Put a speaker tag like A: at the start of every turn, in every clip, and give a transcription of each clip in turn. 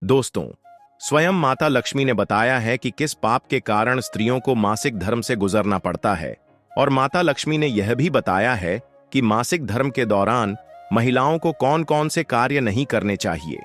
A: दोस्तों, स्वयं माता लक्ष्मी ने बताया है कि किस पाप के कारण स्त्रियों को मासिक धर्म से गुजरना पड़ता है। और माता लक्ष्मी ने यह भी बताया है कि मासिक धर्म के दौरान महिलाओं को कौन कौन से कार्य नहीं करने चाहिए।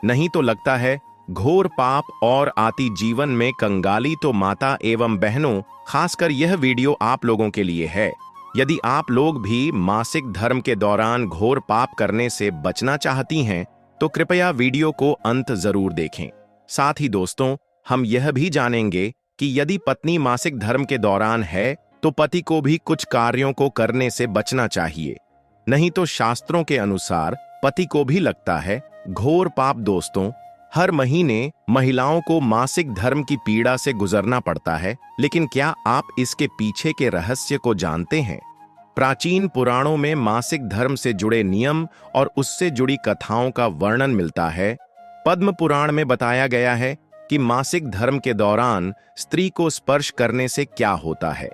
A: नहीं तो लगता है घोर पाप और आती जीवन में कंगाली। तो माता एवं बहनों, खासकर यह वीडियो आप लोगों के लिए है। यदि आप लोग भी मासिक धर्म के दौरान घोर पाप करने से बचना चाहती हैं तो कृपया वीडियो को अंत जरूर देखें। साथ ही दोस्तों, हम यह भी जानेंगे कि यदि पत्नी मासिक धर्म के दौरान है तो पति को भी कुछ कार्यों को करने से बचना चाहिए। नहीं तो शास्त्रों के अनुसार पति को भी लगता है घोर पाप। दोस्तों, हर महीने महिलाओं को मासिक धर्म की पीड़ा से गुजरना पड़ता है, लेकिन क्या आप इसके पीछे के रहस्य को जानते हैं? प्राचीन पुराणों में मासिक धर्म से जुड़े नियम और उससे जुड़ी कथाओं का वर्णन मिलता है। पद्म पुराण में बताया गया है कि मासिक धर्म के दौरान स्त्री को स्पर्श करने से क्या होता है।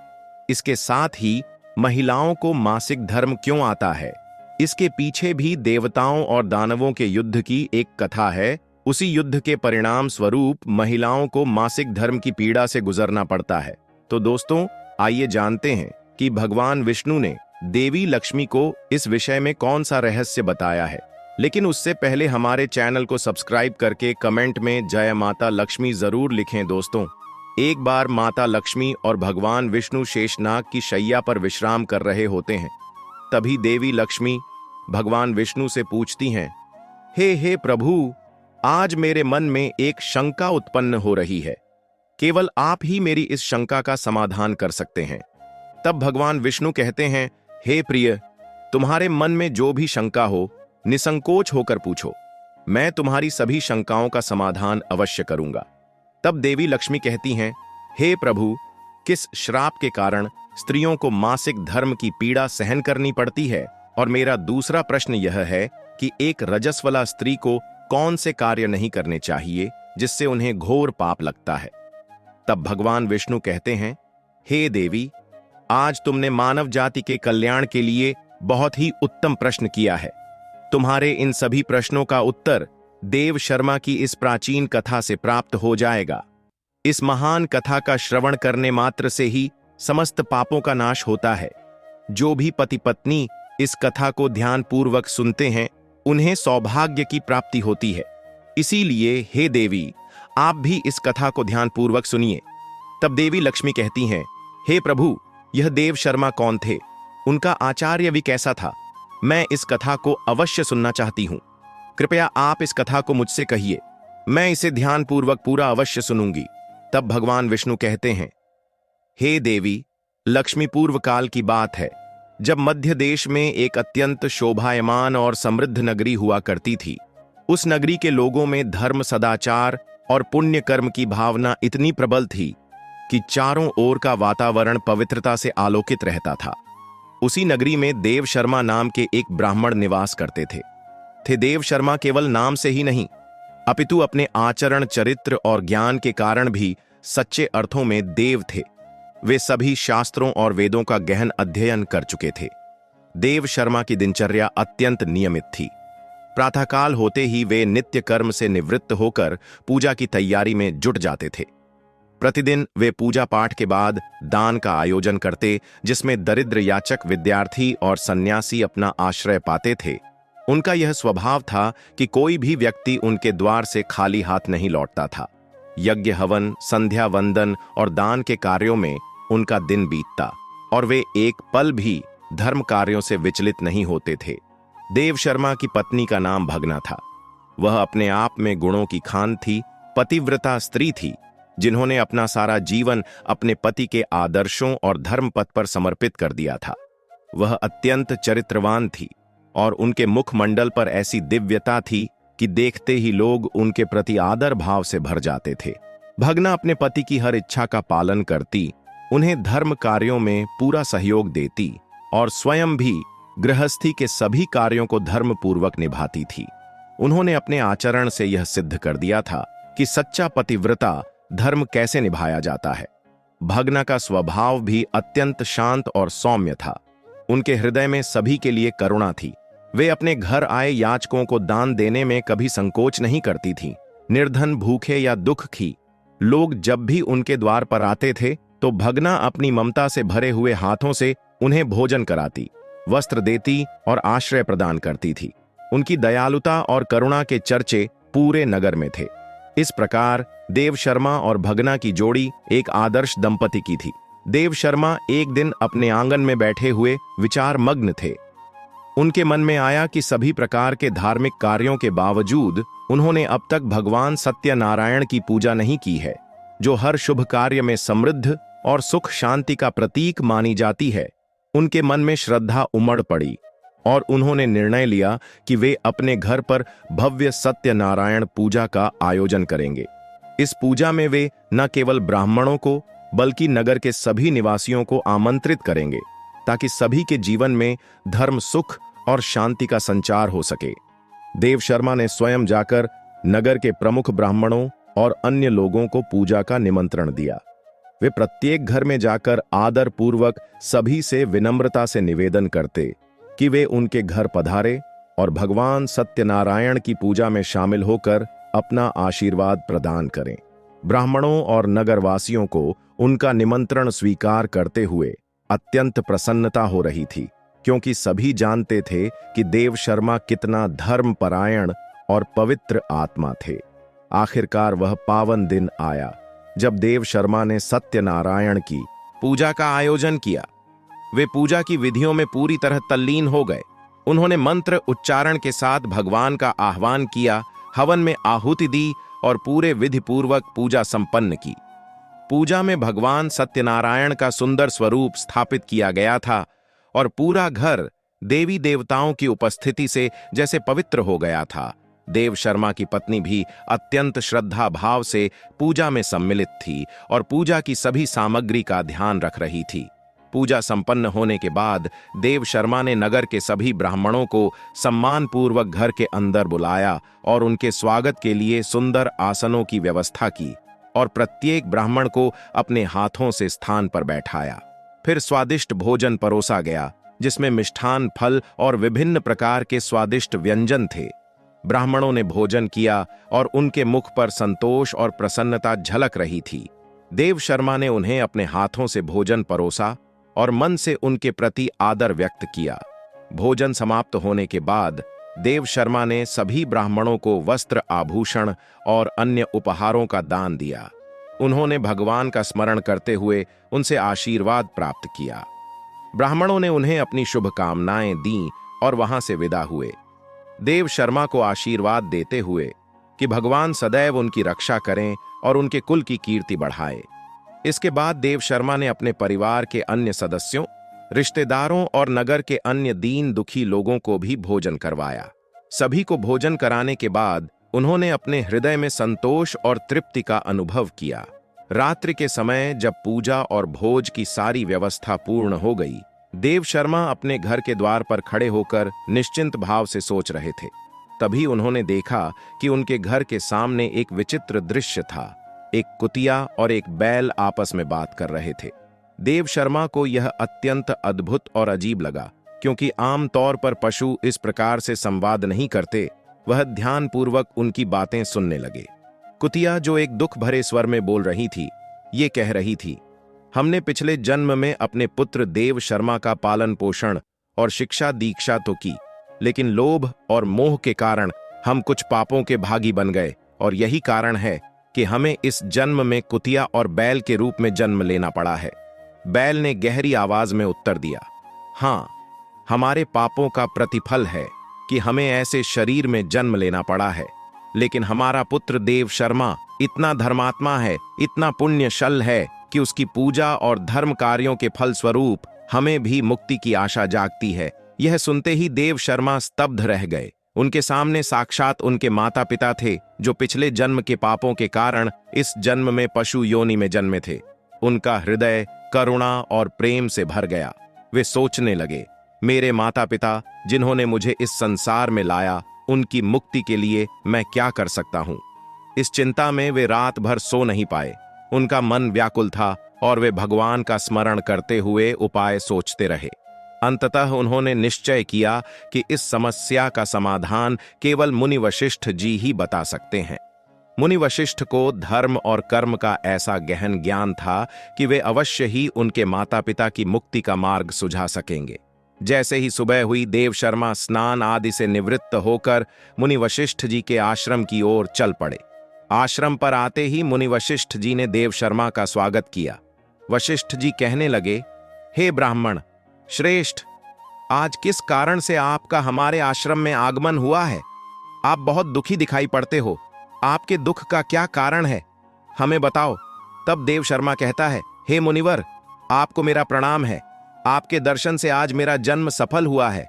A: इसके साथ ही महिलाओं को मासिक धर्म क्यों आता है, इसके पीछे भी देवताओं और दानवों के युद्ध की एक कथा है। उसी युद्ध के परिणाम स्वरूप महिलाओं को मासिक धर्म की पीड़ा से गुजरना पड़ता है। तो दोस्तों, आइए जानते हैं कि भगवान विष्णु ने देवी लक्ष्मी को इस विषय में कौन सा रहस्य बताया है। लेकिन उससे पहले हमारे चैनल को सब्सक्राइब करके कमेंट में जय माता लक्ष्मी जरूर लिखें। दोस्तों, एक बार माता लक्ष्मी और भगवान विष्णु शेषनाग की शैया पर विश्राम कर रहे होते हैं। तभी देवी लक्ष्मी भगवान विष्णु से पूछती हैं, हे प्रभु, आज मेरे मन में एक शंका उत्पन्न हो रही है। केवल आप ही मेरी इस शंका का समाधान कर सकते हैं। तब भगवान विष्णु कहते हैं, हे प्रिय, तुम्हारे मन में जो भी शंका हो निसंकोच होकर पूछो, मैं तुम्हारी सभी शंकाओं का समाधान अवश्य करूंगा। तब देवी लक्ष्मी कहती हैं, हे प्रभु, किस श्राप के कारण स्त्रियों को मासिक धर्म की पीड़ा सहन करनी पड़ती है? और मेरा दूसरा प्रश्न यह है कि एक रजस्वला स्त्री को कौन से कार्य नहीं करने चाहिए जिससे उन्हें घोर पाप लगता है? तब भगवान विष्णु कहते हैं, हे देवी, आज तुमने मानव जाति के कल्याण के लिए बहुत ही उत्तम प्रश्न किया है। तुम्हारे इन सभी प्रश्नों का उत्तर देव शर्मा की इस प्राचीन कथा से प्राप्त हो जाएगा। इस महान कथा का श्रवण करने मात्र से ही समस्त पापों का नाश होता है। जो भी पति पत्नी इस कथा को ध्यानपूर्वक सुनते हैं उन्हें सौभाग्य की प्राप्ति होती है। इसीलिए हे देवी, आप भी इस कथा को ध्यानपूर्वक सुनिए। तब देवी लक्ष्मी कहती हैं, हे प्रभु, यह देव शर्मा कौन थे? उनका आचार्य भी कैसा था? मैं इस कथा को अवश्य सुनना चाहती हूं। कृपया आप इस कथा को मुझसे कहिए, मैं इसे ध्यानपूर्वक पूरा अवश्य सुनूंगी। तब भगवान विष्णु कहते हैं, हे देवी लक्ष्मी, पूर्व काल की बात है जब मध्य देश में एक अत्यंत शोभायमान और समृद्ध नगरी हुआ करती थी। उस नगरी के लोगों में धर्म, सदाचार और पुण्य कर्म की भावना इतनी प्रबल थी कि चारों ओर का वातावरण पवित्रता से आलोकित रहता था। उसी नगरी में देव शर्मा नाम के एक ब्राह्मण निवास करते थे। देव शर्मा केवल नाम से ही नहीं, अपितु अपने आचरण, चरित्र और ज्ञान के कारण भी सच्चे अर्थों में देव थे। वे सभी शास्त्रों और वेदों का गहन अध्ययन कर चुके थे। देव शर्मा की दिनचर्या अत्यंत नियमित थी। प्रातःकाल होते ही वे नित्य कर्म से निवृत्त होकर पूजा की तैयारी में जुट जाते थे। प्रतिदिन वे पूजा पाठ के बाद दान का आयोजन करते, जिसमें दरिद्र याचक, विद्यार्थी और सन्यासी अपना आश्रय पाते थे। उनका यह स्वभाव था कि कोई भी व्यक्ति उनके द्वार से खाली हाथ नहीं लौटता था। यज्ञ, हवन, संध्या वंदन और दान के कार्यों में उनका दिन बीतता और वे एक पल भी धर्म कार्यों से विचलित नहीं होते थे। देव शर्मा की पत्नी का नाम भगना था। वह अपने आप में गुणों की खान थी, पतिव्रता स्त्री थी, जिन्होंने अपना सारा जीवन अपने पति के आदर्शों और धर्म पथ पर समर्पित कर दिया था। वह अत्यंत चरित्रवान थी और उनके मुखमंडल पर ऐसी दिव्यता थी कि देखते ही लोग उनके प्रति आदर भाव से भर जाते थे। भगना अपने पति की हर इच्छा का पालन करती, उन्हें धर्म कार्यों में पूरा सहयोग देती और स्वयं भी गृहस्थी के सभी कार्यों को धर्म पूर्वक निभाती थी। उन्होंने अपने आचरण से यह सिद्ध कर दिया था कि सच्चा पतिव्रता धर्म कैसे निभाया जाता है। भगना का स्वभाव भी अत्यंत शांत और सौम्य था। उनके हृदय में सभी के लिए करुणा थी। वे अपने घर आए याचकों को दान देने में कभी संकोच नहीं करती थीं। निर्धन, भूखे या दुख की लोग जब भी उनके द्वार पर आते थे तो भगना अपनी ममता से भरे हुए हाथों से उन्हें भोजन कराती, वस्त्र देती और आश्रय प्रदान करती थी। उनकी दयालुता और करुणा के चर्चे पूरे नगर में थे। इस प्रकार देव शर्मा और भगना की जोड़ी एक आदर्श दंपति की थी। देव शर्मा एक दिन अपने आंगन में बैठे हुए विचार मग्न थे। उनके मन में आया कि सभी प्रकार के धार्मिक कार्यों के बावजूद उन्होंने अब तक भगवान सत्यनारायण की पूजा नहीं की है, जो हर शुभ कार्य में समृद्ध और सुख शांति का प्रतीक मानी जाती है। उनके मन में श्रद्धा उमड़ पड़ी और उन्होंने निर्णय लिया कि वे अपने घर पर भव्य सत्यनारायण पूजा का आयोजन करेंगे। इस पूजा में वे न केवल ब्राह्मणों को बल्कि नगर के सभी निवासियों को आमंत्रित करेंगे, ताकि सभी के जीवन में धर्म, सुख और शांति का संचार हो सके। देव शर्मा ने स्वयं जाकर नगर के प्रमुख ब्राह्मणों और अन्य लोगों को पूजा का निमंत्रण दिया। वे प्रत्येक घर में जाकर आदर पूर्वक सभी से विनम्रता से निवेदन करते कि वे उनके घर पधारे और भगवान सत्यनारायण की पूजा में शामिल होकर अपना आशीर्वाद प्रदान करें। ब्राह्मणों और नगरवासियों को उनका निमंत्रण स्वीकार करते हुए अत्यंत प्रसन्नता हो रही थी, क्योंकि सभी जानते थे कि देव शर्मा कितना धर्मपरायण और पवित्र आत्मा थे। आखिरकार वह पावन दिन आया जब देव शर्मा ने सत्यनारायण की पूजा का आयोजन किया। वे पूजा की विधियों में पूरी तरह तल्लीन हो गए। उन्होंने मंत्र उच्चारण के साथ भगवान का आह्वान किया, हवन में आहुति दी और पूरे विधि पूर्वक पूजा संपन्न की। पूजा में भगवान सत्यनारायण का सुंदर स्वरूप स्थापित किया गया था और पूरा घर देवी देवताओं की उपस्थिति से जैसे पवित्र हो गया था। देव शर्मा की पत्नी भी अत्यंत श्रद्धा भाव से पूजा में सम्मिलित थी और पूजा की सभी सामग्री का ध्यान रख रही थी। पूजा संपन्न होने के बाद देव शर्मा ने नगर के सभी ब्राह्मणों को सम्मानपूर्वक घर के अंदर बुलाया और उनके स्वागत के लिए सुंदर आसनों की व्यवस्था की और प्रत्येक ब्राह्मण को अपने हाथों से स्थान पर बैठाया। फिर स्वादिष्ट भोजन परोसा गया, जिसमें मिष्ठान, फल और विभिन्न प्रकार के स्वादिष्ट व्यंजन थे। ब्राह्मणों ने भोजन किया और उनके मुख पर संतोष और प्रसन्नता झलक रही थी। देव शर्मा ने उन्हें अपने हाथों से भोजन परोसा और मन से उनके प्रति आदर व्यक्त किया। भोजन समाप्त होने के बाद देव शर्मा ने सभी ब्राह्मणों को वस्त्र, आभूषण और अन्य उपहारों का दान दिया। उन्होंने भगवान का स्मरण करते हुए उनसे आशीर्वाद प्राप्त किया। ब्राह्मणों ने उन्हें अपनी शुभकामनाएं दी और वहां से विदा हुए, देव शर्मा को आशीर्वाद देते हुए कि भगवान सदैव उनकी रक्षा करें और उनके कुल की कीर्ति बढ़ाए। इसके बाद देव शर्मा ने अपने परिवार के अन्य सदस्यों, रिश्तेदारों और नगर के अन्य दीन दुखी लोगों को भी भोजन करवाया। सभी को भोजन कराने के बाद उन्होंने अपने हृदय में संतोष और तृप्ति का अनुभव किया। रात्रि के समय जब पूजा और भोज की सारी व्यवस्था पूर्ण हो गई, देव शर्मा अपने घर के द्वार पर खड़े होकर निश्चिंत भाव से सोच रहे थे। तभी उन्होंने देखा कि उनके घर के सामने एक विचित्र दृश्य था। एक कुतिया और एक बैल आपस में बात कर रहे थे। देव शर्मा को यह अत्यंत अद्भुत और अजीब लगा, क्योंकि आम तौर पर पशु इस प्रकार से संवाद नहीं करते। वह ध्यानपूर्वक उनकी बातें सुनने लगे। कुतिया, जो एक दुख भरे स्वर में बोल रही थी, ये कह रही थी, हमने पिछले जन्म में अपने पुत्र देव शर्मा का पालन पोषण और शिक्षा दीक्षा तो की, लेकिन लोभ और मोह के कारण हम कुछ पापों के भागी बन गए और यही कारण है कि हमें इस जन्म में कुतिया और बैल के रूप में जन्म लेना पड़ा है। बैल ने गहरी आवाज में उत्तर दिया, हाँ, हमारे पापों का प्रतिफल है कि हमें ऐसे शरीर में जन्म लेना पड़ा है, लेकिन हमारा पुत्र देव शर्मा इतना धर्मात्मा है, इतना पुण्यशल है कि उसकी पूजा और धर्म कार्यों के फल स्वरूप हमें भी मुक्ति की आशा जागती है। यह सुनते ही देव शर्मा स्तब्ध रह गए। उनके सामने साक्षात उनके माता पिता थे, जो पिछले जन्म के पापों के कारण इस जन्म में पशु योनि में जन्मे थे। उनका हृदय करुणा और प्रेम से भर गया। वे सोचने लगे, मेरे माता पिता जिन्होंने मुझे इस संसार में लाया, उनकी मुक्ति के लिए मैं क्या कर सकता हूं। इस चिंता में वे रात भर सो नहीं पाए। उनका मन व्याकुल था और वे भगवान का स्मरण करते हुए उपाय सोचते रहे। अंततः उन्होंने निश्चय किया कि इस समस्या का समाधान केवल मुनि वशिष्ठ जी ही बता सकते हैं। मुनि वशिष्ठ को धर्म और कर्म का ऐसा गहन ज्ञान था कि वे अवश्य ही उनके माता पिता की मुक्ति का मार्ग सुझा सकेंगे। जैसे ही सुबह हुई, देव शर्मा स्नान आदि से निवृत्त होकर मुनि वशिष्ठ जी के आश्रम की ओर चल पड़े। आश्रम पर आते ही मुनि वशिष्ठ जी ने देव शर्मा का स्वागत किया। वशिष्ठ जी कहने लगे, हे ब्राह्मण श्रेष्ठ, आज किस कारण से आपका हमारे आश्रम में आगमन हुआ है? आप बहुत दुखी दिखाई पड़ते हो। आपके दुख का क्या कारण है, हमें बताओ। तब देव शर्मा कहता है, हे मुनिवर, आपको मेरा प्रणाम है। आपके दर्शन से आज मेरा जन्म सफल हुआ है।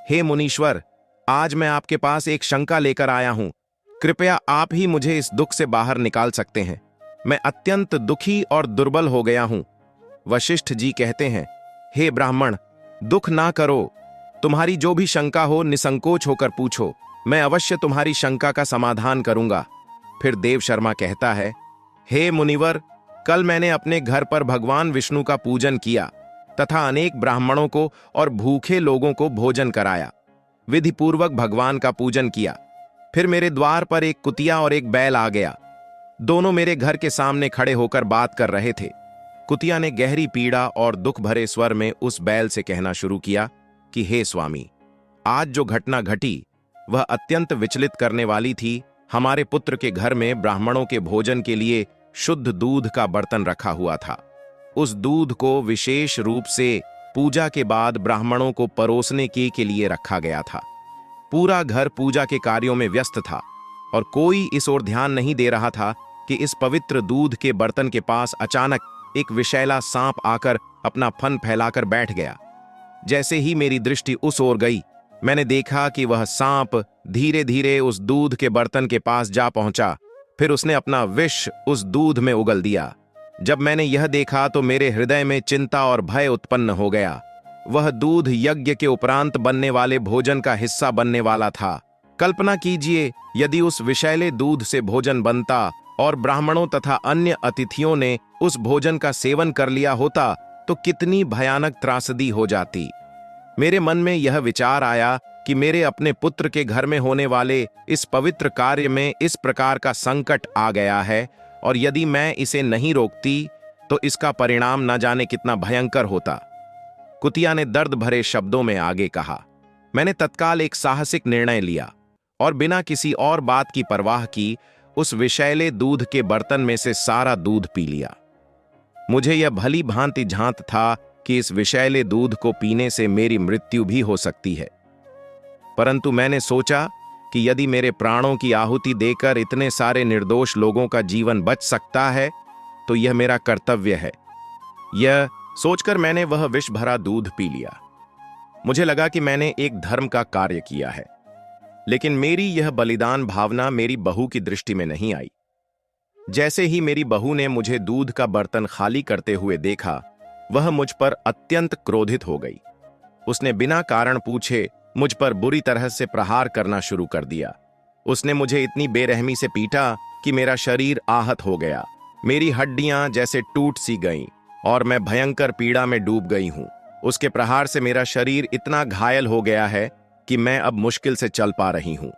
A: हे मुनीश्वर, आज मैं आपके पास एक शंका लेकर आया हूं। कृपया आप ही मुझे इस दुख से बाहर निकाल सकते हैं। मैं अत्यंत दुखी और दुर्बल हो गया हूं। वशिष्ठ जी कहते हैं, हे ब्राह्मण, दुख ना करो। तुम्हारी जो भी शंका हो निसंकोच होकर पूछो, मैं अवश्य तुम्हारी शंका का समाधान करूंगा। फिर देव शर्मा कहता है, हे मुनिवर, कल मैंने अपने घर पर भगवान विष्णु का पूजन किया तथा अनेक ब्राह्मणों को और भूखे लोगों को भोजन कराया। विधि पूर्वक भगवान का पूजन किया। फिर मेरे द्वार पर एक कुतिया और एक बैल आ गया। दोनों मेरे घर के सामने खड़े होकर बात कर रहे थे। कुतिया ने गहरी पीड़ा और दुख भरे स्वर में उस बैल से कहना शुरू किया कि हे स्वामी, आज जो घटना घटी वह अत्यंत विचलित करने वाली थी। हमारे पुत्र के घर में ब्राह्मणों के भोजन के लिए शुद्ध दूध का बर्तन रखा हुआ था। उस दूध को विशेष रूप से पूजा के बाद ब्राह्मणों को परोसने के लिए रखा गया था। पूरा घर पूजा के कार्यों में व्यस्त था और कोई इस ओर ध्यान नहीं दे रहा था कि इस पवित्र दूध के बर्तन के पास अचानक एक विषैला सांप आकर अपना फन फैलाकर बैठ गया। जैसे ही मेरी दृष्टि उस ओर गई, मैंने देखा कि वह सांप धीरे धीरे उस दूध के बर्तन के पास जा पहुंचा। फिर उसने अपना विष उस दूध में उगल दिया। जब मैंने यह देखा तो मेरे हृदय में चिंता और भय उत्पन्न हो गया। वह दूध यज्ञ के उपरांत बनने वाले भोजन का हिस्सा बनने वाला था। कल्पना कीजिए, यदि उस विषैले दूध से भोजन बनता और ब्राह्मणों तथा अन्य अतिथियों ने उस भोजन का सेवन कर लिया होता तो कितनी भयानक त्रासदी हो जाती। मेरे मन में यह विचार आया कि मेरे अपने पुत्र के घर में होने वाले इस पवित्र कार्य में इस प्रकार का संकट आ गया है और यदि मैं इसे नहीं रोकती तो इसका परिणाम न जाने कितना भयंकर होता। कुतिया ने दर्द भरे शब्दों में आगे कहा, मैंने तत्काल एक साहसिक निर्णय लिया और बिना किसी और बात की परवाह की उस विषैले दूध के बर्तन में से सारा दूध पी लिया। मुझे यह भली भांति झांत था कि इस विषैले दूध को पीने से मेरी मृत्यु भी हो सकती है, परंतु मैंने सोचा कि यदि मेरे प्राणों की आहुति देकर इतने सारे निर्दोष लोगों का जीवन बच सकता है तो यह मेरा कर्तव्य है। यह सोचकर मैंने वह विष भरा दूध पी लिया। मुझे लगा कि मैंने एक धर्म का कार्य किया है, लेकिन मेरी यह बलिदान भावना मेरी बहू की दृष्टि में नहीं आई। जैसे ही मेरी बहू ने मुझे दूध का बर्तन खाली करते हुए देखा, वह मुझ पर अत्यंत क्रोधित हो गई। उसने बिना कारण पूछे मुझ पर बुरी तरह से प्रहार करना शुरू कर दिया। उसने मुझे इतनी बेरहमी से पीटा कि मेरा शरीर आहत हो गया। मेरी हड्डियां जैसे टूट सी गईं और मैं भयंकर पीड़ा में डूब गई हूं। उसके प्रहार से मेरा शरीर इतना घायल हो गया है कि मैं अब मुश्किल से चल पा रही हूं।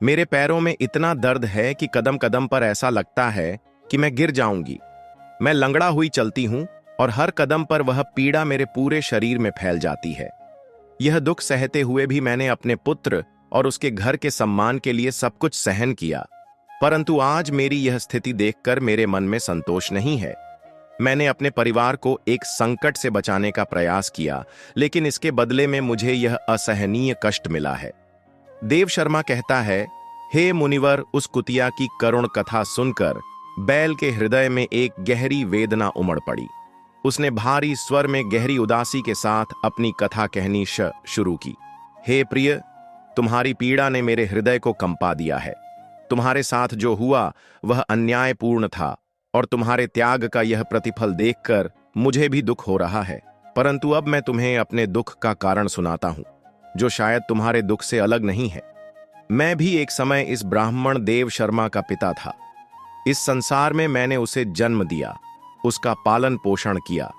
A: मेरे पैरों में इतना दर्द है कि कदम कदम पर ऐसा लगता है कि मैं गिर जाऊंगी। मैं लंगड़ा हुई चलती हूं और हर कदम पर वह पीड़ा मेरे पूरे शरीर में फैल जाती है। यह दुख सहते हुए भी मैंने अपने पुत्र और उसके घर के सम्मान के लिए सब कुछ सहन किया, परंतु आज मेरी यह स्थिति देखकर मेरे मन में संतोष नहीं है। मैंने अपने परिवार को एक संकट से बचाने का प्रयास किया, लेकिन इसके बदले में मुझे यह असहनीय कष्ट मिला है। देव शर्मा कहता है, हे मुनिवर, उस कुतिया की करुण कथा सुनकर बैल के हृदय में एक गहरी वेदना उमड़ पड़ी। उसने भारी स्वर में गहरी उदासी के साथ अपनी कथा कहनी शुरू की। हे प्रिय, तुम्हारी पीड़ा ने मेरे हृदय को कंपा दिया है। तुम्हारे साथ जो हुआ वह अन्यायपूर्ण था और तुम्हारे त्याग का यह प्रतिफल देखकर मुझे भी दुख हो रहा है। परंतु अब मैं तुम्हें अपने दुख का कारण सुनाता हूं, जो शायद तुम्हारे दुख से अलग नहीं है। मैं भी एक समय इस ब्राह्मण देव शर्मा का पिता था। इस संसार में मैंने उसे जन्म दिया, उसका पालन पोषण किया,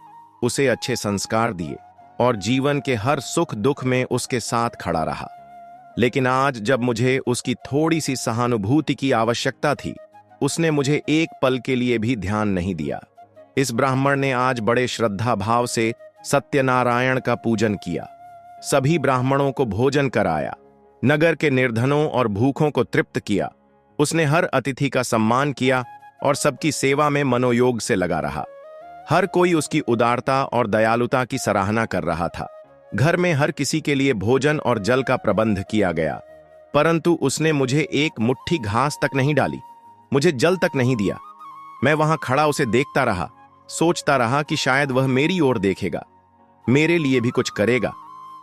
A: उसे अच्छे संस्कार दिए और जीवन के हर सुख दुख में उसके साथ खड़ा रहा। लेकिन आज जब मुझे उसकी थोड़ी सी सहानुभूति की आवश्यकता थी, उसने मुझे एक पल के लिए भी ध्यान नहीं दिया। इस ब्राह्मण ने आज बड़े श्रद्धा भाव से सत्यनारायण का पूजन किया, सभी ब्राह्मणों को भोजन कराया, नगर के निर्धनों और भूखों को तृप्त किया। उसने हर अतिथि का सम्मान किया और सबकी सेवा में मनोयोग से लगा रहा। हर कोई उसकी उदारता और दयालुता की सराहना कर रहा था। घर में हर किसी के लिए भोजन और जल का प्रबंध किया गया, परंतु उसने मुझे एक मुट्ठी घास तक नहीं डाली, मुझे जल तक नहीं दिया। मैं वहां खड़ा उसे देखता रहा, सोचता रहा कि शायद वह मेरी ओर देखेगा, मेरे लिए भी कुछ करेगा,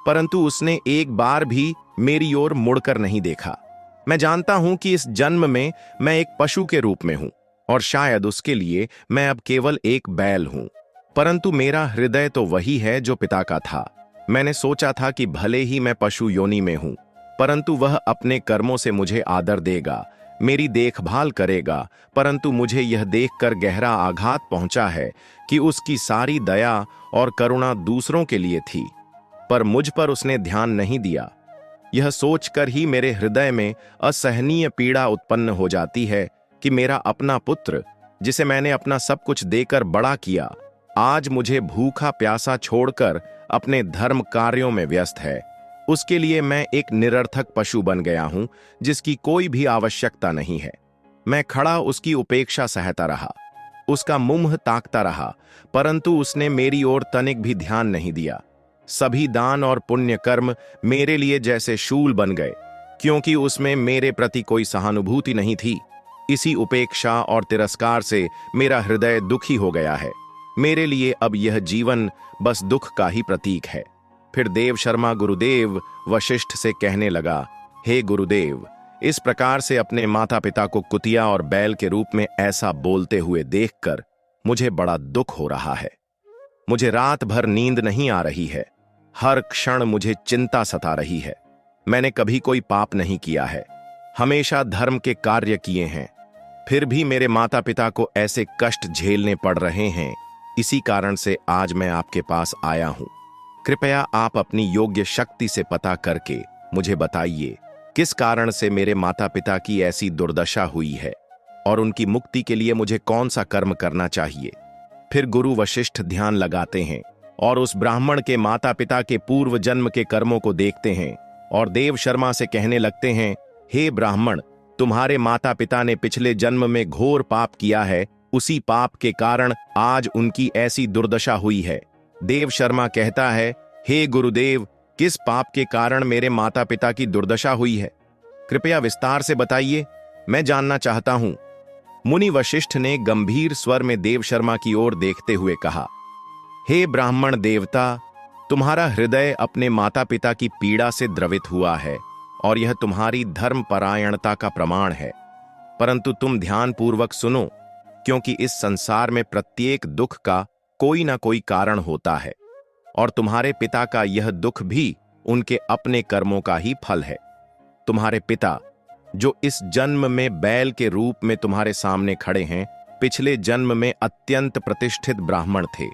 A: परंतु उसने एक बार भी मेरी ओर मुड़कर नहीं देखा। मैं जानता हूं कि इस जन्म में मैं एक पशु के रूप में हूं और शायद उसके लिए मैं अब केवल एक बैल हूं, परंतु मेरा हृदय तो वही है जो पिता का था। मैंने सोचा था कि भले ही मैं पशु योनि में हूं, परंतु वह अपने कर्मों से मुझे आदर देगा, मेरी देखभाल करेगा, परंतु मुझे यह देखकर गहरा आघात पहुंचा है कि उसकी सारी दया और करुणा दूसरों के लिए थी, पर मुझ पर उसने ध्यान नहीं दिया। यह सोचकर ही मेरे हृदय में असहनीय पीड़ा उत्पन्न हो जाती है कि मेरा अपना पुत्र, जिसे मैंने अपना सब कुछ देकर बड़ा किया, आज मुझे भूखा प्यासा छोड़कर अपने धर्म कार्यों में व्यस्त है। उसके लिए मैं एक निरर्थक पशु बन गया हूं, जिसकी कोई भी आवश्यकता नहीं है। मैं खड़ा उसकी उपेक्षा सहता रहा, उसका मुंह ताकता रहा, परंतु उसने मेरी ओर तनिक भी ध्यान नहीं दिया। सभी दान और पुण्य कर्म मेरे लिए जैसे शूल बन गए, क्योंकि उसमें मेरे प्रति कोई सहानुभूति नहीं थी। इसी उपेक्षा और तिरस्कार से मेरा हृदय दुखी हो गया है। मेरे लिए अब यह जीवन बस दुख का ही प्रतीक है। फिर देव शर्मा गुरुदेव वशिष्ठ से कहने लगा, हे गुरुदेव, इस प्रकार से अपने माता पिता को कुतिया और बैल के रूप में ऐसा बोलते हुए देखकर मुझे बड़ा दुख हो रहा है। मुझे रात भर नींद नहीं आ रही है, हर क्षण मुझे चिंता सता रही है। मैंने कभी कोई पाप नहीं किया है, हमेशा धर्म के कार्य किए हैं, फिर भी मेरे माता पिता को ऐसे कष्ट झेलने पड़ रहे हैं। इसी कारण से आज मैं आपके पास आया हूं। कृपया आप अपनी योग्य शक्ति से पता करके मुझे बताइए, किस कारण से मेरे माता पिता की ऐसी दुर्दशा हुई है और उनकी मुक्ति के लिए मुझे कौन सा कर्म करना चाहिए। फिर गुरु वशिष्ठ ध्यान लगाते हैं और उस ब्राह्मण के माता पिता के पूर्व जन्म के कर्मों को देखते हैं और देव शर्मा से कहने लगते हैं, हे ब्राह्मण, तुम्हारे माता पिता ने पिछले जन्म में घोर पाप किया है, उसी पाप के कारण आज उनकी ऐसी दुर्दशा हुई है। देव शर्मा कहता है, हे गुरुदेव, किस पाप के कारण मेरे माता पिता की दुर्दशा हुई है? कृपया विस्तार से बताइए, मैं जानना चाहता हूं। मुनि वशिष्ठ ने गंभीर स्वर में देव शर्मा की ओर देखते हुए कहा, हे ब्राह्मण देवता, तुम्हारा हृदय अपने माता पिता की पीड़ा से द्रवित हुआ है और यह तुम्हारी धर्मपरायणता का प्रमाण है। परंतु तुम ध्यानपूर्वक सुनो, क्योंकि इस संसार में प्रत्येक दुख का कोई ना कोई कारण होता है और तुम्हारे पिता का यह दुख भी उनके अपने कर्मों का ही फल है। तुम्हारे पिता, जो इस जन्म में बैल के रूप में तुम्हारे सामने खड़े हैं, पिछले जन्म में अत्यंत प्रतिष्ठित ब्राह्मण थे।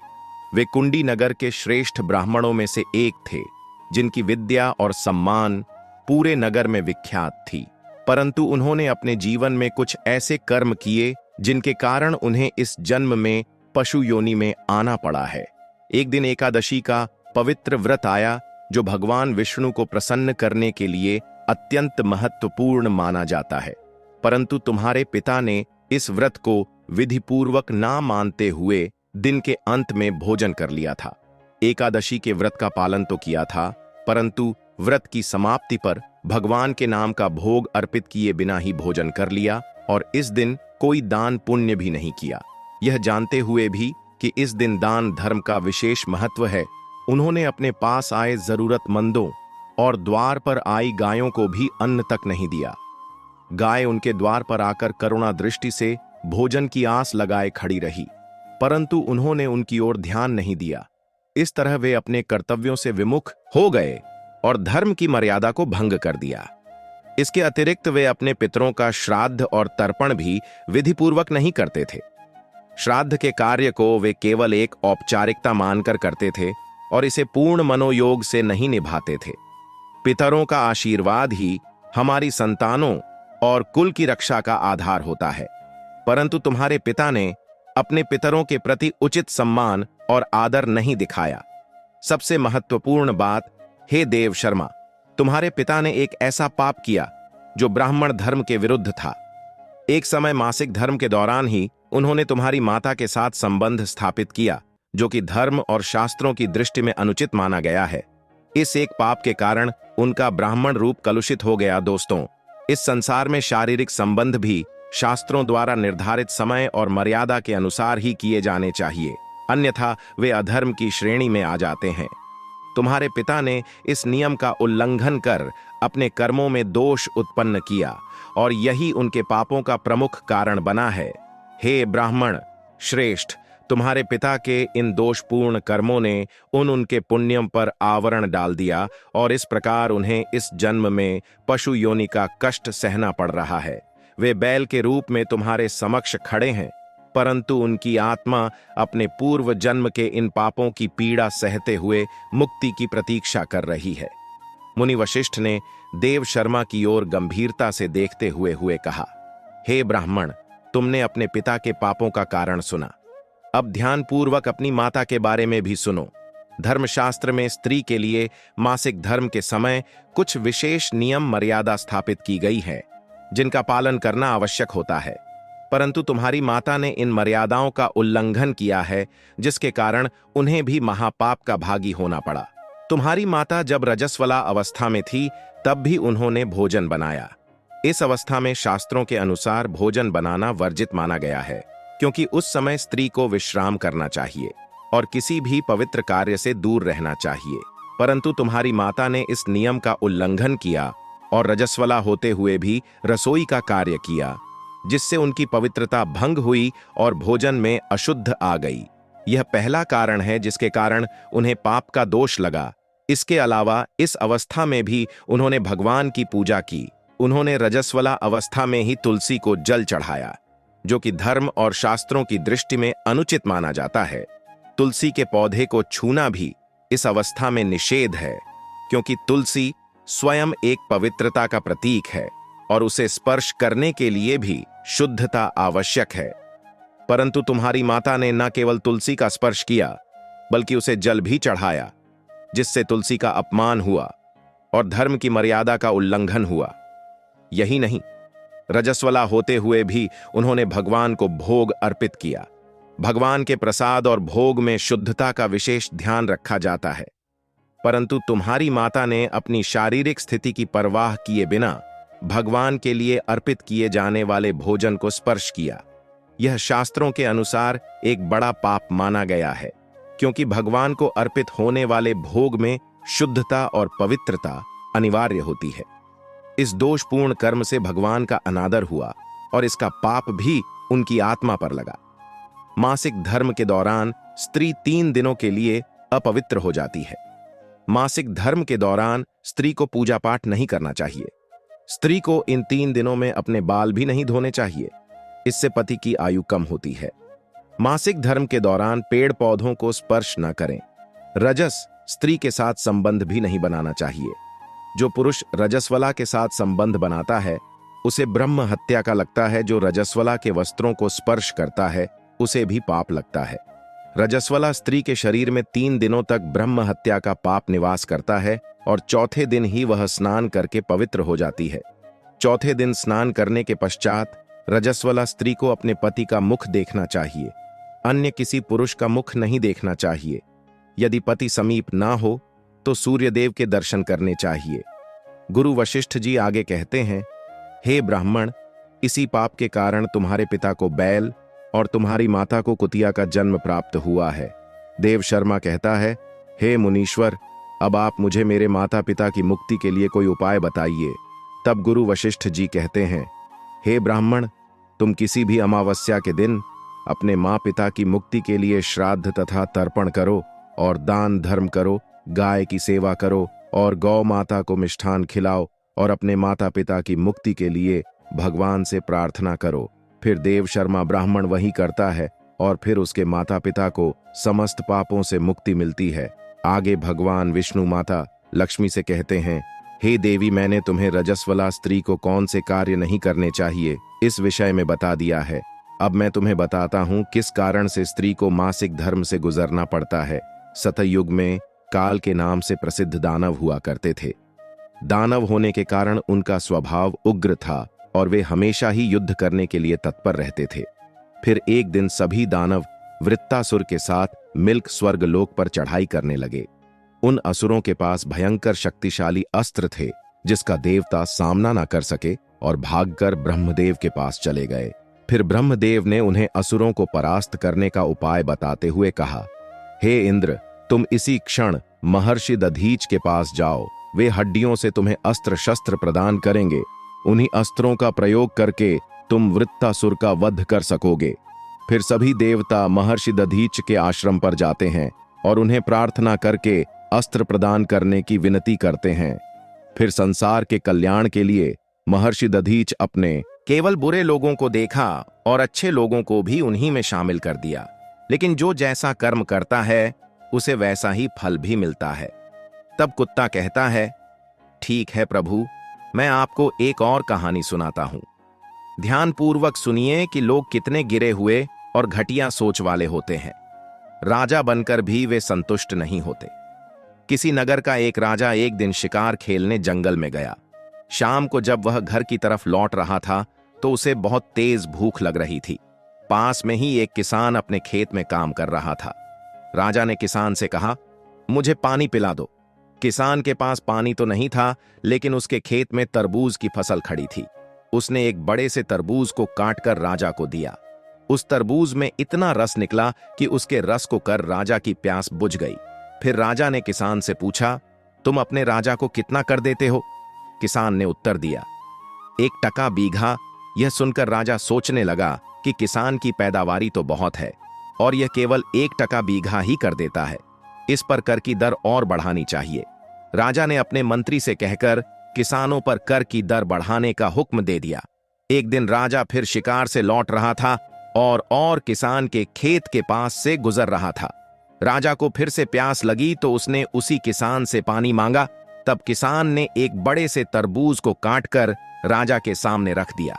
A: वे कुंडी नगर के श्रेष्ठ ब्राह्मणों में से एक थे, जिनकी विद्या और सम्मान पूरे नगर में विख्यात थी। परंतु उन्होंने अपने जीवन में कुछ ऐसे कर्म किए जिनके कारण उन्हें इस जन्म में पशु योनि में आना पड़ा है। एक दिन एकादशी का पवित्र व्रत आया, जो भगवान विष्णु को प्रसन्न करने के लिए अत्यंत महत्वपूर्ण माना जाता है। परंतु तुम्हारे पिता ने इस व्रत को विधिपूर्वक ना मानते हुए दिन के अंत में भोजन कर लिया था। एकादशी के व्रत का पालन तो किया था, परंतु व्रत की समाप्ति पर भगवान के नाम का भोग अर्पित किए बिना ही भोजन कर लिया और इस दिन कोई दान पुण्य भी नहीं किया। यह जानते हुए भी कि इस दिन दान धर्म का विशेष महत्व है, उन्होंने अपने पास आए जरूरतमंदों और द्वार पर आई गायों को भी अन्न तक नहीं दिया। गाय उनके द्वार पर आकर करुणा दृष्टि से भोजन की आस लगाए खड़ी रही, परंतु उन्होंने उनकी ओर ध्यान नहीं दिया। इस तरह वे अपने कर्तव्यों से विमुख हो गए और धर्म की मर्यादा को भंग कर दिया। इसके अतिरिक्त वे अपने पितरों का श्राद्ध और तर्पण भी विधिपूर्वक नहीं करते थे। श्राद्ध के कार्य को वे केवल एक औपचारिकता मानकर करते थे और इसे पूर्ण मनोयोग से नहीं निभाते थे। पितरों का आशीर्वाद ही हमारी संतानों और कुल की रक्षा का आधार होता है, परंतु तुम्हारे पिता ने अपने पितरों के प्रति उचित सम्मान और आदर नहीं दिखाया। सबसे महत्वपूर्ण बात, हे देव शर्मा, तुम्हारे पिता ने एक ऐसा पाप किया जो ब्राह्मण धर्म के विरुद्ध था। एक समय मासिक धर्म के दौरान ही उन्होंने तुम्हारी माता के साथ संबंध स्थापित किया, जो कि धर्म और शास्त्रों की दृष्टि में अनुचित माना गया है। इस एक पाप के कारण उनका ब्राह्मण रूप कलुषित हो गया। दोस्तों, इस संसार में शारीरिक संबंध भी शास्त्रों द्वारा निर्धारित समय और मर्यादा के अनुसार ही किए जाने चाहिए, अन्यथा वे अधर्म की श्रेणी में आ जाते हैं। तुम्हारे पिता ने इस नियम का उल्लंघन कर अपने कर्मों में दोष उत्पन्न किया और यही उनके पापों का प्रमुख कारण बना है। हे ब्राह्मण श्रेष्ठ, तुम्हारे पिता के इन दोषपूर्ण कर्मों ने उनके पुण्यम पर आवरण डाल दिया और इस प्रकार उन्हें इस जन्म में पशु योनि का कष्ट सहना पड़ रहा है। वे बैल के रूप में तुम्हारे समक्ष खड़े हैं, परंतु उनकी आत्मा अपने पूर्व जन्म के इन पापों की पीड़ा सहते हुए मुक्ति की प्रतीक्षा कर रही है। मुनि वशिष्ठ ने देव शर्मा की ओर गंभीरता से देखते हुए कहा, हे ब्राह्मण, तुमने अपने पिता के पापों का कारण सुना, अब ध्यानपूर्वक अपनी माता के बारे में भी सुनो। धर्मशास्त्र में स्त्री के लिए मासिक धर्म के समय कुछ विशेष नियम मर्यादा स्थापित की गई है, जिनका पालन करना आवश्यक होता है, परंतु तुम्हारी माता ने इन मर्यादाओं का उल्लंघन किया है, जिसके कारण उन्हें भी महापाप का भागी होना पड़ा। तुम्हारी माता जब रजस्वला अवस्था में थी तब भी उन्होंने भोजन बनाया। इस अवस्था में शास्त्रों के अनुसार भोजन बनाना वर्जित माना गया है, क्योंकि उस समय स्त्री को विश्राम करना चाहिए और किसी भी पवित्र कार्य से दूर रहना चाहिए। परंतु तुम्हारी माता ने इस नियम का उल्लंघन किया और रजस्वला होते हुए भी रसोई का कार्य किया, जिससे उनकी पवित्रता भंग हुई और भोजन में अशुद्ध आ गई। यह पहला कारण है जिसके कारण उन्हें पाप का दोष लगा। इसके अलावा इस अवस्था में भी उन्होंने भगवान की पूजा की। उन्होंने रजस्वला अवस्था में ही तुलसी को जल चढ़ाया, जो कि धर्म और शास्त्रों की दृष्टि में अनुचित माना जाता है। तुलसी के पौधे को छूना भी इस अवस्था में निषेध है, क्योंकि तुलसी स्वयं एक पवित्रता का प्रतीक है और उसे स्पर्श करने के लिए भी शुद्धता आवश्यक है। परंतु तुम्हारी माता ने न केवल तुलसी का स्पर्श किया, बल्कि उसे जल भी चढ़ाया, जिससे तुलसी का अपमान हुआ और धर्म की मर्यादा का उल्लंघन हुआ। यही नहीं, रजस्वला होते हुए भी उन्होंने भगवान को भोग अर्पित किया। भगवान के प्रसाद और भोग में शुद्धता का विशेष ध्यान रखा जाता है, परंतु तुम्हारी माता ने अपनी शारीरिक स्थिति की परवाह किए बिना भगवान के लिए अर्पित किए जाने वाले भोजन को स्पर्श किया। यह शास्त्रों के अनुसार एक बड़ा पाप माना गया है, क्योंकि भगवान को अर्पित होने वाले भोग में शुद्धता और पवित्रता अनिवार्य होती है। इस दोषपूर्ण कर्म से भगवान का अनादर हुआ और इसका पाप भी उनकी आत्मा पर लगा। मासिक धर्म के दौरान स्त्री 3 दिनों के लिए अपवित्र हो जाती है। मासिक धर्म के दौरान स्त्री को पूजा पाठ नहीं करना चाहिए। स्त्री को इन 3 दिनों में अपने बाल भी नहीं धोने चाहिए, इससे पति की आयु कम होती है। मासिक धर्म के दौरान पेड़ पौधों को स्पर्श न करें। रजस स्त्री के साथ संबंध भी नहीं बनाना चाहिए। जो पुरुष रजस्वला के साथ संबंध बनाता है उसे ब्रह्म हत्या का लगता है। जो रजस्वला के वस्त्रों को स्पर्श करता है उसे भी पाप लगता है। रजस्वला स्त्री के शरीर में 3 दिनों तक ब्रह्म हत्या का पाप निवास करता है और चौथे दिन ही वह स्नान करके पवित्र हो जाती है। चौथे दिन स्नान करने के पश्चात रजस्वला स्त्री को अपने पति का मुख देखना चाहिए, अन्य किसी पुरुष का मुख नहीं देखना चाहिए। यदि पति समीप ना हो तो सूर्यदेव के दर्शन करने चाहिए। गुरु वशिष्ठ जी आगे कहते हैं, हे ब्राह्मण, इसी पाप के कारण तुम्हारे पिता को बैल और तुम्हारी माता को कुतिया का जन्म प्राप्त हुआ है। देव शर्मा कहता है, हे मुनीश्वर, अब आप मुझे मेरे माता पिता की मुक्ति के लिए कोई उपाय बताइए। तब गुरु वशिष्ठ जी कहते हैं, हे ब्राह्मण, तुम किसी भी अमावस्या के दिन अपने माँ पिता की मुक्ति के लिए श्राद्ध तथा तर्पण करो और दान धर्म करो, गाय की सेवा करो और गौ माता को मिष्ठान खिलाओ और अपने माता पिता की मुक्ति के लिए भगवान से प्रार्थना करो। फिर देव शर्मा ब्राह्मण वही करता है और फिर उसके माता पिता को समस्त पापों से मुक्ति मिलती है। आगे भगवान विष्णु माता लक्ष्मी से कहते हैं, हे देवी, मैंने तुम्हें रजस्वला स्त्री को कौन से कार्य नहीं करने चाहिए इस विषय में बता दिया है। अब मैं तुम्हें बताता हूं किस कारण से स्त्री को मासिक धर्म से गुजरना पड़ता है। सतयुग में काल के नाम से प्रसिद्ध दानव हुआ करते थे। दानव होने के कारण उनका स्वभाव उग्र था और वे हमेशा ही युद्ध करने के लिए तत्पर रहते थे। फिर एक दिन सभी दानव वृत्तासुर के साथ मिलकर स्वर्गलोक पर चढ़ाई करने लगे। उन असुरों के पास भयंकर शक्तिशाली अस्त्र थे जिसका देवता सामना न कर सके और भागकर ब्रह्मदेव के पास चले गए। फिर ब्रह्मदेव ने उन्हें असुरों को परास्त करने का उपाय बताते हुए कहा, हे इंद्र, तुम इसी क्षण महर्षि दधीच के पास जाओ। वे हड्डियों से तुम्हें अस्त्र शस्त्र प्रदान करेंगे। उन्हीं अस्त्रों का प्रयोग करके तुम वृत्तासुर का वध कर सकोगे। फिर सभी देवता महर्षि दधीच के आश्रम पर जाते हैं और उन्हें प्रार्थना करके अस्त्र प्रदान करने की विनती करते हैं। फिर संसार के कल्याण के लिए महर्षि दधीच अपने केवल बुरे लोगों को देखा और अच्छे लोगों को भी उन्हीं में शामिल कर दिया। लेकिन जो जैसा कर्म करता है उसे वैसा ही फल भी मिलता है। तब कुत्ता कहता है, ठीक है प्रभु, मैं आपको एक और कहानी सुनाता हूं। ध्यानपूर्वक सुनिए कि लोग कितने गिरे हुए और घटिया सोच वाले होते हैं। राजा बनकर भी वे संतुष्ट नहीं होते। किसी नगर का एक राजा एक दिन शिकार खेलने जंगल में गया। शाम को जब वह घर की तरफ लौट रहा था तो उसे बहुत तेज भूख लग रही थी। पास में ही एक किसान अपने खेत में काम कर रहा था। राजा ने किसान से कहा, मुझे पानी पिला दो। किसान के पास पानी तो नहीं था, लेकिन उसके खेत में तरबूज की फसल खड़ी थी। उसने एक बड़े से तरबूज को काटकर राजा को दिया। उस तरबूज में इतना रस निकला कि उसके रस को कर राजा की प्यास बुझ गई। फिर राजा ने किसान से पूछा, तुम अपने राजा को कितना कर देते हो? किसान ने उत्तर दिया, 1 टका बीघा। यह सुनकर राजा सोचने लगा कि किसान की पैदावारी तो बहुत है और यह केवल 1 टका बीघा ही कर देता है। इस पर कर की दर और बढ़ानी चाहिए। राजा ने अपने मंत्री से कहकर किसानों पर कर की दर बढ़ाने का हुक्म दे दिया। एक दिन राजा फिर शिकार से लौट रहा था और किसान के खेत के पास से गुजर रहा था। राजा को फिर से प्यास लगी तो उसने उसी किसान से पानी मांगा। तब किसान ने एक बड़े से तरबूज को काटकर राजा के सामने रख दिया।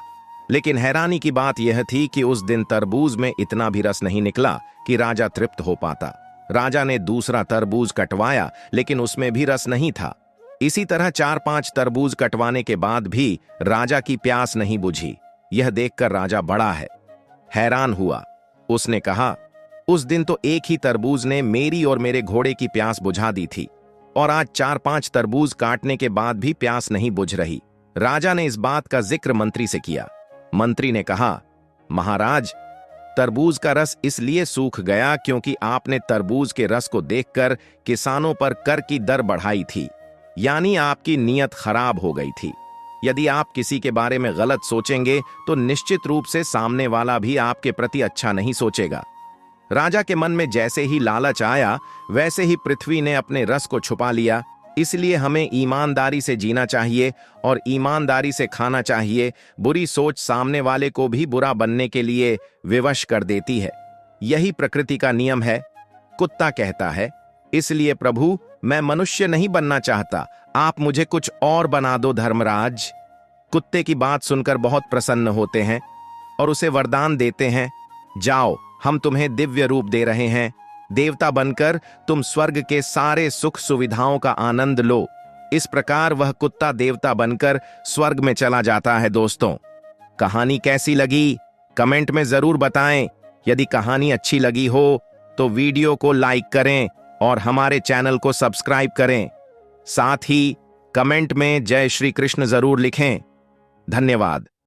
A: लेकिन हैरानी की बात यह थी कि उस दिन तरबूज में इतना भी रस नहीं निकला कि राजा तृप्त हो पाता। राजा ने दूसरा तरबूज कटवाया, लेकिन उसमें भी रस नहीं था। इसी तरह 4-5 तरबूज कटवाने के बाद भी राजा की प्यास नहीं बुझी। यह देखकर राजा बड़ा हैरान हुआ। उसने कहा, उस दिन तो एक ही तरबूज ने मेरी और मेरे घोड़े की प्यास बुझा दी थी और आज 4-5 तरबूज काटने के बाद भी प्यास नहीं बुझ रही। राजा ने इस बात का जिक्र मंत्री से किया। मंत्री ने कहा, महाराज, तरबूज का रस इसलिए सूख गया क्योंकि आपने तरबूज के रस को देखकर किसानों पर कर की दर बढ़ाई थी, यानी आपकी नीयत खराब हो गई थी। यदि आप किसी के बारे में गलत सोचेंगे तो निश्चित रूप से सामने वाला भी आपके प्रति अच्छा नहीं सोचेगा। राजा के मन में जैसे ही लालच आया वैसे ही पृथ्वी ने अपने रस को छुपा लिया। इसलिए हमें ईमानदारी से जीना चाहिए और ईमानदारी से खाना चाहिए। बुरी सोच सामने वाले को भी बुरा बनने के लिए विवश कर देती है। यही प्रकृति का नियम है। कुत्ता कहता है, इसलिए प्रभु, मैं मनुष्य नहीं बनना चाहता, आप मुझे कुछ और बना दो धर्मराज। कुत्ते की बात सुनकर बहुत प्रसन्न होते हैं और उसे वरदान देते हैं, जाओ, हम तुम्हें दिव्य रूप दे रहे हैं। देवता बनकर तुम स्वर्ग के सारे सुख सुविधाओं का आनंद लो। इस प्रकार वह कुत्ता देवता बनकर स्वर्ग में चला जाता है। दोस्तों, कहानी कैसी लगी कमेंट में जरूर बताएं। यदि कहानी अच्छी लगी हो तो वीडियो को लाइक करें और हमारे चैनल को सब्सक्राइब करें। साथ ही कमेंट में जय श्री कृष्ण जरूर लिखें। धन्यवाद।